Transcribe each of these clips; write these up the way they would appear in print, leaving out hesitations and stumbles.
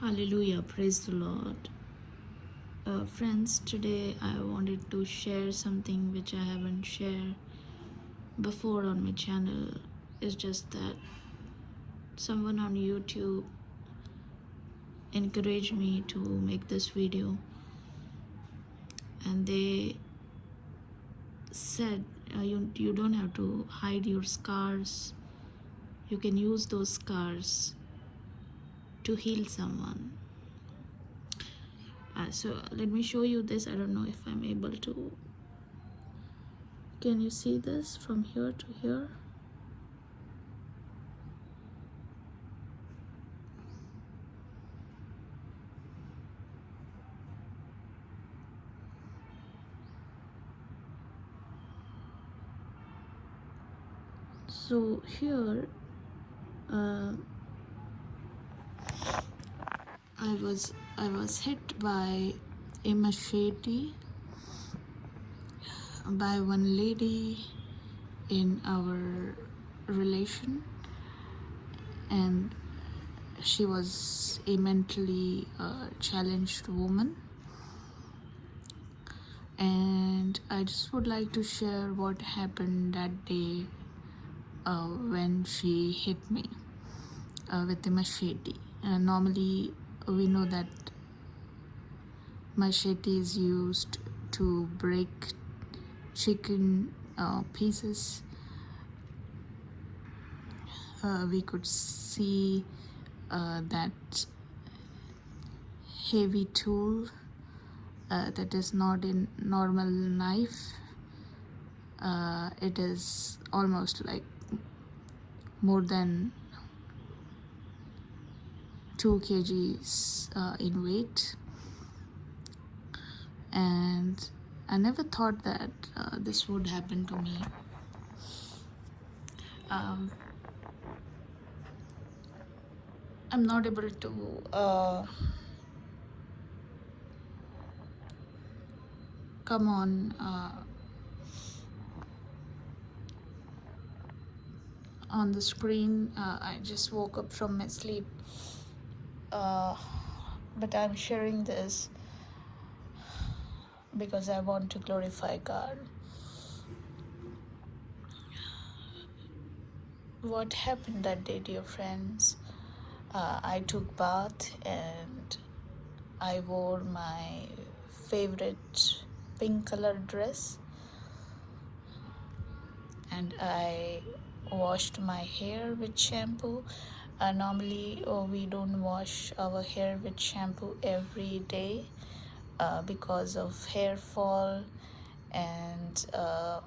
Hallelujah, praise the Lord. Friends, today I wanted to share something which I haven't shared before on my channel. It's just that someone on YouTube encouraged me to make this video, and they said you don't have to hide your scars. You can use those scars to heal someone. So let me show you this. I don't know if I'm able to. Can you see this from here to here? So here uh, I was hit by a machete by one lady in our relation, and she was a mentally challenged woman. And I just would like to share what happened that day when she hit me with the machete. Normally we know that machete is used to break chicken pieces. We could see that heavy tool that is not a normal knife. It is almost like more than 2 kgs in weight. And I never thought that this would happen to me. I'm not able to come on the screen. I just woke up from my sleep, but I'm sharing this because I want to glorify God. What happened that day, dear friends? I took bath and I wore my favorite pink colored dress, and I washed my hair with shampoo. Normally we don't wash our hair with shampoo every day because of hair fall. And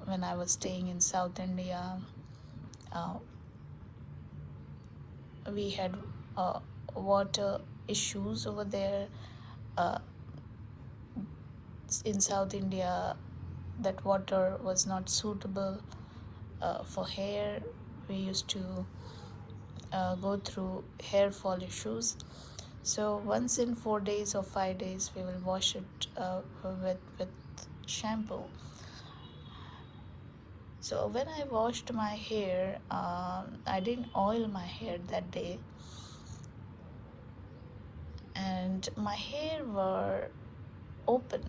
when I was staying in South India, we had water issues over there. In South India, that water was not suitable for hair. We used to go through hair fall issues. So once in 4 days or 5 days, we will wash it with shampoo. So when I washed my hair, I didn't oil my hair that day, and my hair were open.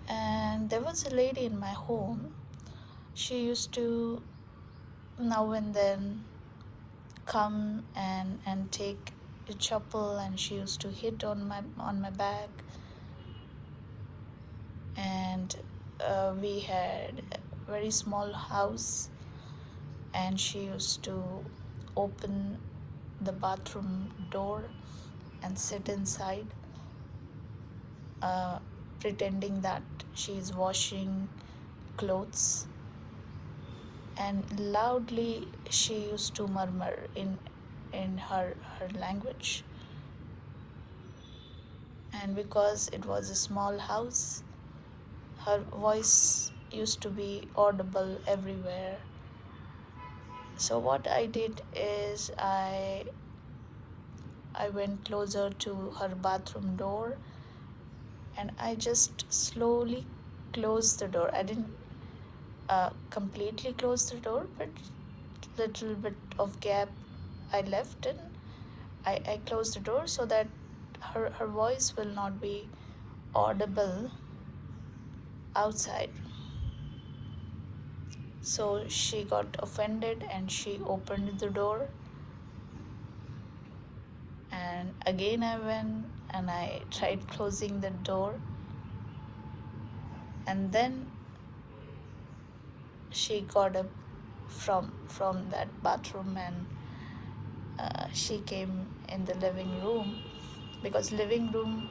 And there was a lady in my home. She used to now and then come and take a chapel, and she used to hit on my back. And we had a very small house, and she used to open the bathroom door and sit inside, pretending that she is washing clothes, and loudly she used to murmur in her language. And because it was a small house, her voice used to be audible everywhere. So what I did is I went closer to her bathroom door, and I just slowly closed the door. I didn't completely close the door, but little bit of gap I left and I closed the door so that her voice will not be audible outside. So she got offended and she opened the door. And again, I went and I tried closing the door. And then she got up from that bathroom and she came in the living room, because living room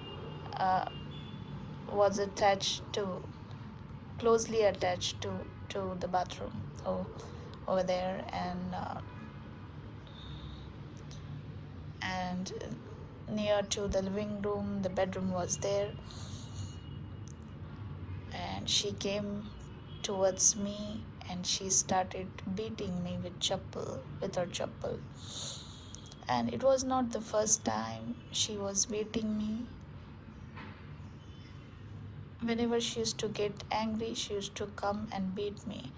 uh, was attached to closely attached to the bathroom, so over there. And near to the living room the bedroom was there, and she came towards me and she started beating me with her chappal. And it was not the first time she was beating me. Whenever she used to get angry, she used to come and beat me.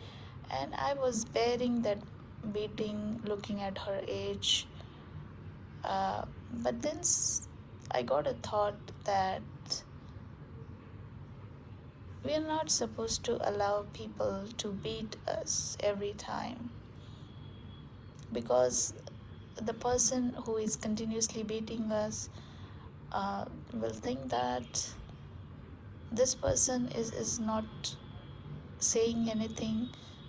And I was bearing that beating, looking at her age. But then I got a thought that we are not supposed to allow people to beat us every time, because the person who is continuously beating us will think that this person is not saying anything,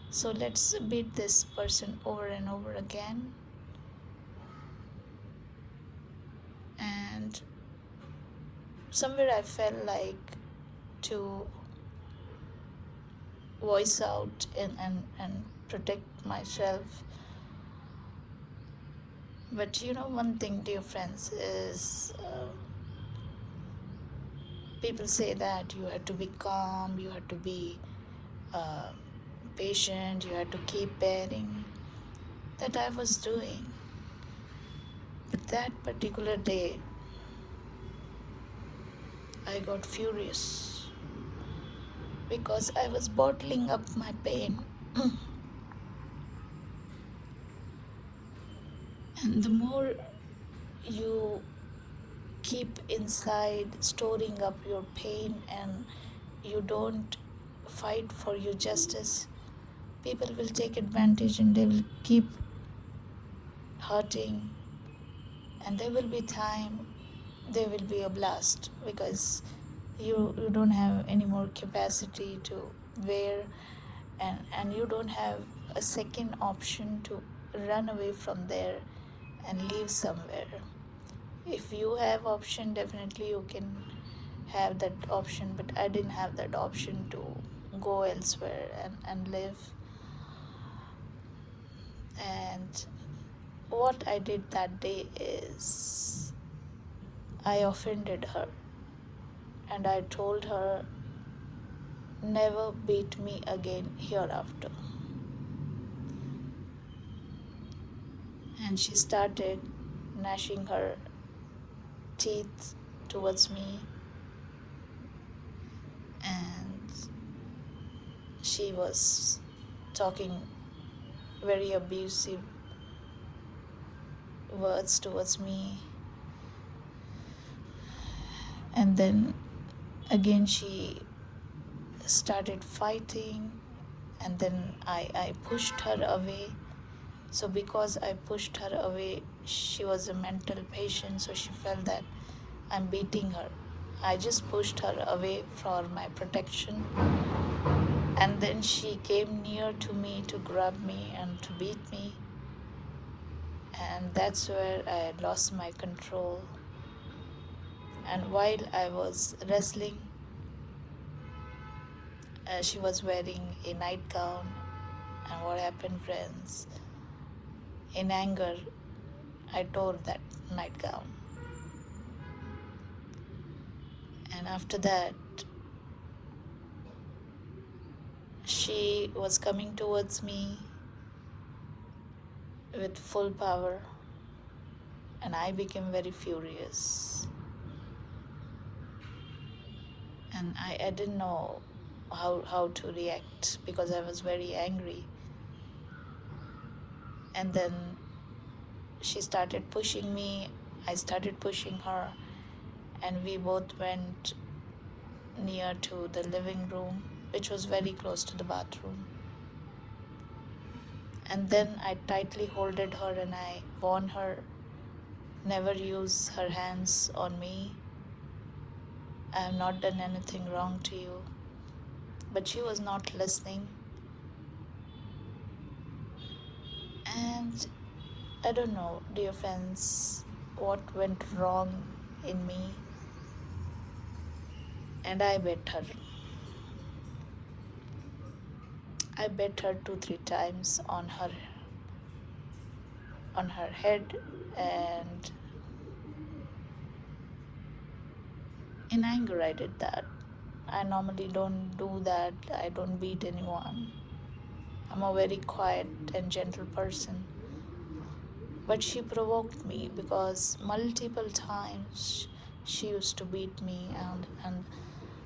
so let's beat this person over and over again. And somewhere I felt like to voice out and protect myself. But one thing, dear friends, is people say that you have to be calm, you have to be uh, patient, you have to keep bearing. That I was doing. But that particular day, I got furious because I was bottling up my pain. And the more you keep inside, storing up your pain, and you don't fight for your justice, people will take advantage and they will keep hurting. And there will be time, there will be a blast, because you don't have any more capacity to bear, and you don't have a second option to run away from there and live somewhere. If you have option, definitely you can have that option, but I didn't have that option to go elsewhere and live. And what I did that day is I offended her, and I told her, never beat me again hereafter. And she started gnashing her teeth towards me, and she was talking very abusive words towards me. And then again she started fighting, and then I pushed her away. So because I pushed her away, she was a mental patient, so she felt that I'm beating her. I just pushed her away for my protection, and then she came near to me to grab me and to beat me. And that's where I lost my control. And while I was wrestling, she was wearing a nightgown. And what happened, friends? In anger, I tore that nightgown. And after that, she was coming towards me with full power, and I became very furious. And I didn't know how to react, because I was very angry. And then she started pushing me, I started pushing her, and we both went near to the living room, which was very close to the bathroom. And then I tightly holded her and I warned her, never use her hands on me. I have not done anything wrong to you. But she was not listening. And I don't know, dear friends, what went wrong in me. And I bit her. I bit her 2-3 times on her head, and in anger I did that. I normally don't do that. I don't beat anyone. I'm a very quiet and gentle person. But she provoked me because multiple times she used to beat me,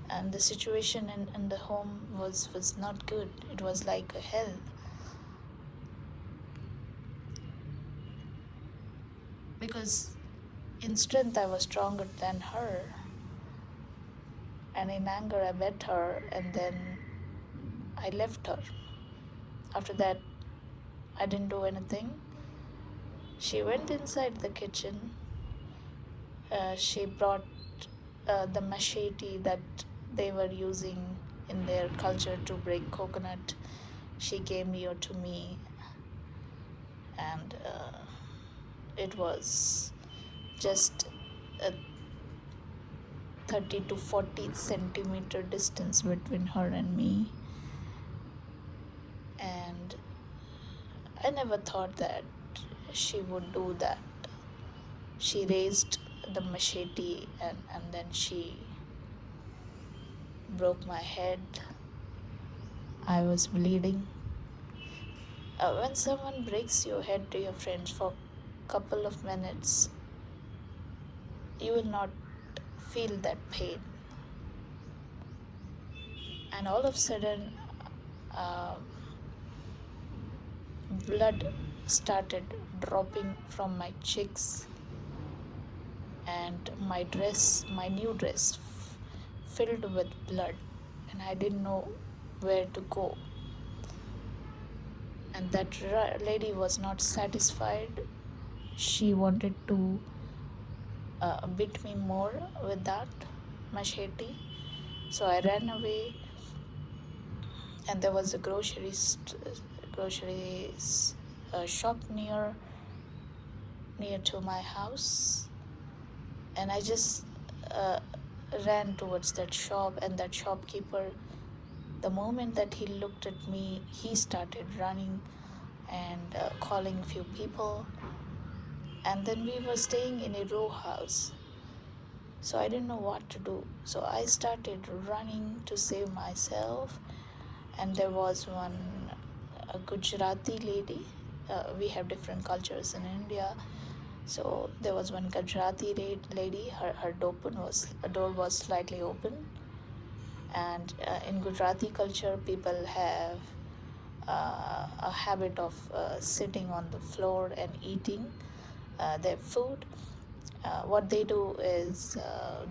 and the situation in the home was not good. It was like a hell. Because in strength I was stronger than her, and in anger I bet her, and then I left her. After that, I didn't do anything. She went inside the kitchen. She brought the machete that they were using in their culture to break coconut. She came near to me, and it was just a 30 to 40 centimeter distance between her and me. And I never thought that she would do that. She raised the machete, and then she broke my head. I was bleeding. When someone breaks your head to your friends for a couple of minutes, you will not feel that pain. And all of a sudden, uh, blood started dropping from my cheeks, and my new dress, filled with blood, and I didn't know where to go. And that lady was not satisfied. She wanted to beat me more with that machete. So I ran away, and there was a groceries shop near to my house, and I just uh, ran towards that shop. And that shopkeeper, the moment that he looked at me, he started running and calling a few people. And then we were staying in a row house, so I didn't know what to do. So I started running to save myself, and there was a Gujarati lady. We have different cultures in India. So there was one Gujarati lady. Her door was slightly open, and in Gujarati culture, people have a habit of sitting on the floor and eating their food. What they do is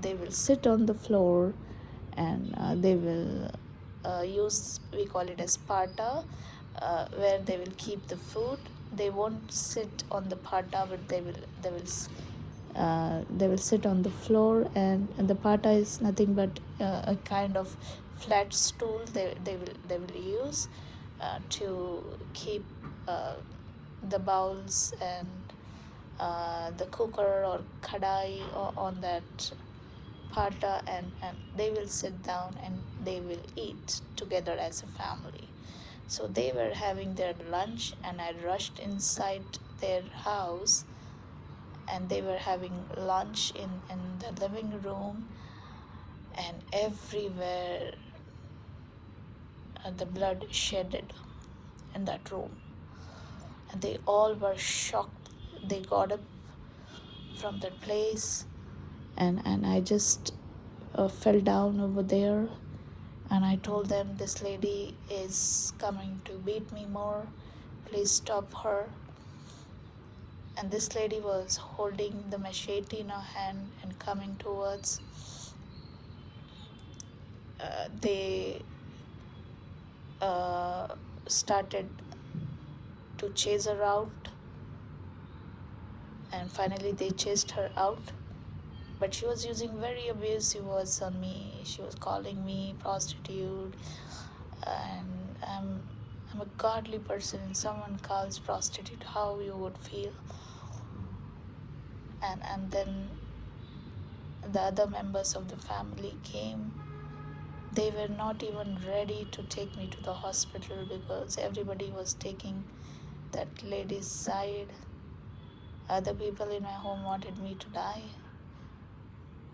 they will sit on the floor, and they will use, we call it as pata, where they will keep the food. They won't sit on the pata, but they will sit on the floor, and the pata is nothing but a kind of flat stool they will use to keep the bowls and the cooker or kadai on that pata, and they will sit down and they will eat together as a family. So they were having their lunch, and I rushed inside their house, and they were having lunch in the living room, and everywhere the blood shedded in that room. And they all were shocked. They got up from that place, and I just fell down over there, and I told them, this lady is coming to beat me more, please stop her. and this lady was holding the machete in her hand and coming towards. They uh, started to chase her out, and finally they chased her out. But she was using very abusive words on me. She was calling me prostitute, and I'm a godly person. And someone calls prostitute, how you would feel? And then the other members of the family came. They were not even ready to take me to the hospital because everybody was taking that lady's side. Other people in my home wanted me to die,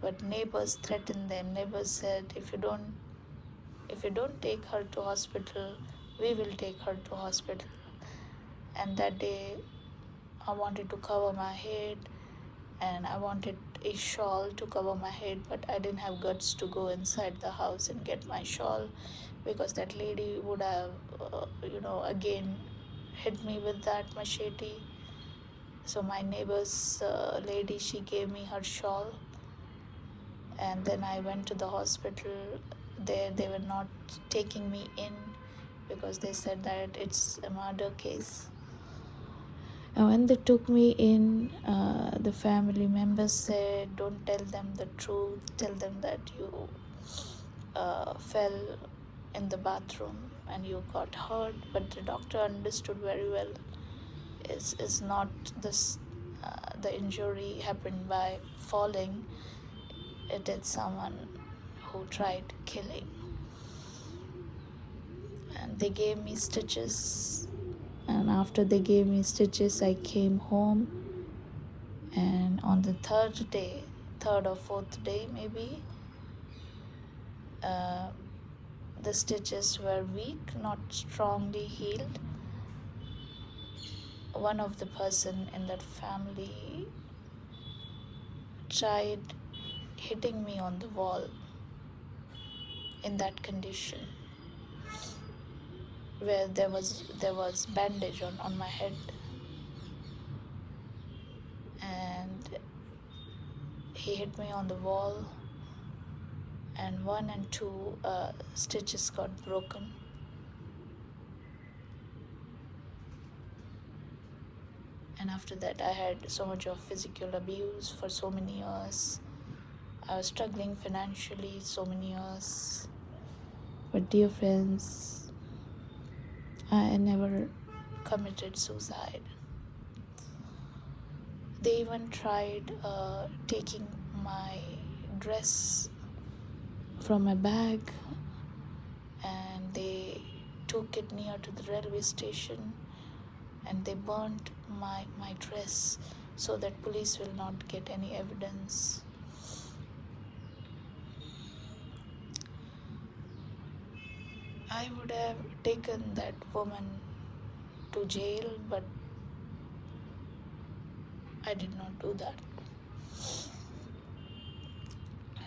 but neighbors threatened them. Neighbors said, if you don't take her to hospital, we will take her to hospital. And that day I wanted to cover my head, and I wanted a shawl to cover my head, but I didn't have guts to go inside the house and get my shawl because that lady would have again hit me with that machete. So my neighbor's lady, she gave me her shawl, and then I went to the hospital. There they were not taking me in because they said that it's a murder case. And when they took me in, the family members said, don't tell them the truth, tell them that you fell in the bathroom and you got hurt. But the doctor understood very well, is not this the injury happened by falling. It is someone who tried killing. And they gave me stitches, and after they gave me stitches, I came home. And on the third or fourth day maybe, uh, the stitches were weak, not strongly healed. One of the person in that family tried hitting me on the wall in that condition, where there was bandage on my head, and he hit me on the wall, and 1 and 2 stitches got broken. And after that, I had so much of physical abuse for so many years. I was struggling financially so many years. But dear friends, I never committed suicide. They even tried taking my dress from my bag, and they took it near to the railway station, and they burnt my dress so that police will not get any evidence. I would have taken that woman to jail, but I did not do that.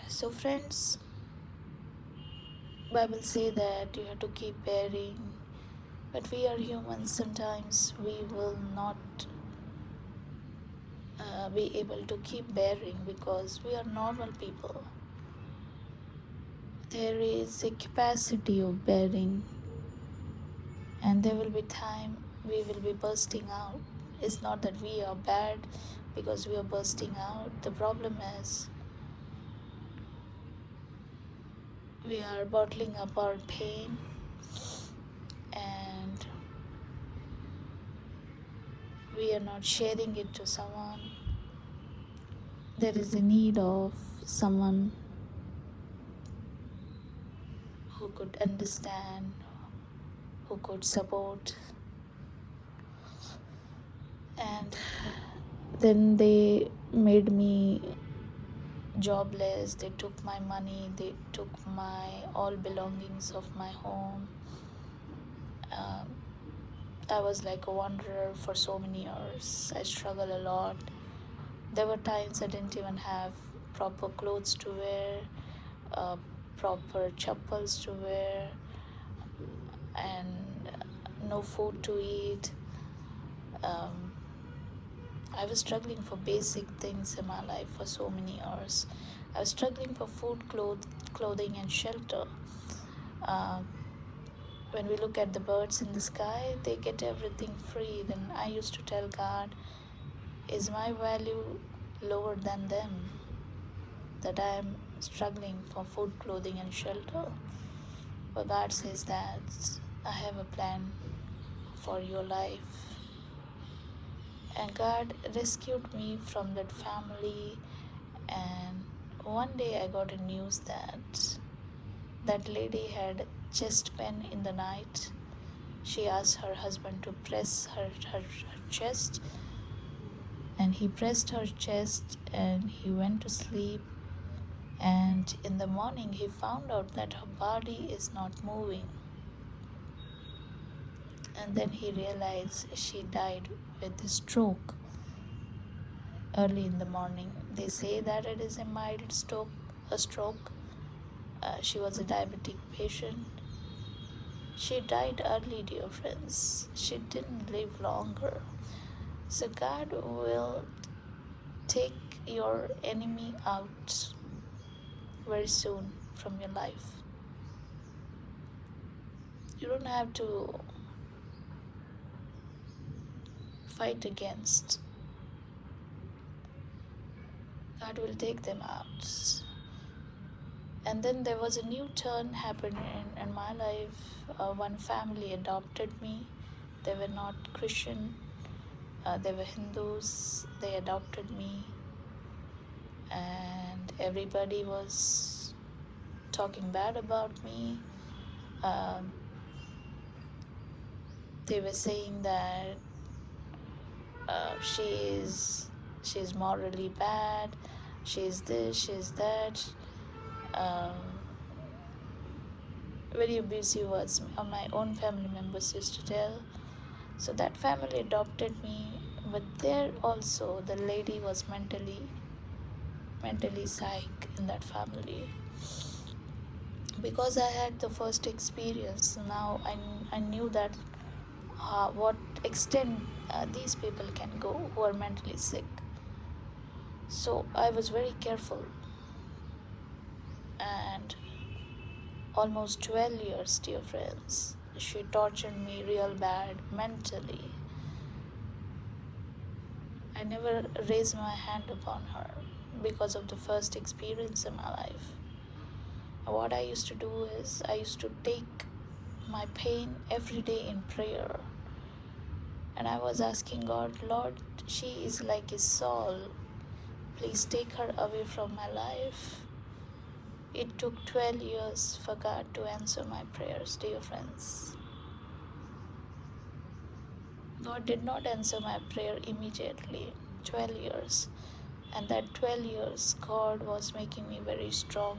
So friends, Bible say that you have to keep bearing, but we are humans. Sometimes we will not be able to keep bearing because we are normal people. There is a capacity of bearing, and there will be time we will be bursting out. It's not that we are bad because we are bursting out. The problem is we are bottling up our pain, and we are not sharing it to someone. There is a need of someone who could understand, who could support. And then they made me jobless. They took my money, they took my all belongings of my home. I was like a wanderer for so many years. I struggled a lot. There were times I didn't even have proper clothes to wear, proper chappals to wear, and no food to eat. I was struggling for basic things in my life for so many years. I was struggling for food, clothing, and shelter. Uh, when we look at the birds in the sky, they get everything free. Then I used to tell God, is my value lower than them? That I am struggling for food, clothing, and shelter? But God says that I have a plan for your life. And God rescued me from that family. And one day I got a news that that lady had chest pain in the night. She asked her husband to press her chest, and he pressed her chest and he went to sleep. And in the morning, he found out that her body is not moving. And then he realized she died with a stroke early in the morning. They say that it is a mild stroke. She was a diabetic patient. She died early, dear friends. She didn't live longer. So God will take your enemy out very soon from your life. You don't have to fight against. God will take them out. And then there was a new turn happening in my life. One family adopted me. They were not Christian. They were Hindus. They adopted me. And everybody was talking bad about me. They were saying that she's morally bad, she's this, she's that. Um, Very abusive words my own family members used to tell. So that family adopted me, but there also the lady was mentally sick in that family. Because I had the first experience, now I knew that what extent these people can go who are mentally sick. So I was very careful. And almost 12 years, dear friends, she tortured me real bad mentally. I never raised my hand upon her because of the first experience in my life. What I used to do is I used to take my pain every day in prayer. And I was asking God, Lord, she is like a soul. Please take her away from my life. It took 12 years for God to answer my prayers, dear friends. God did not answer my prayer immediately, 12 years. And that 12 years, God was making me a very strong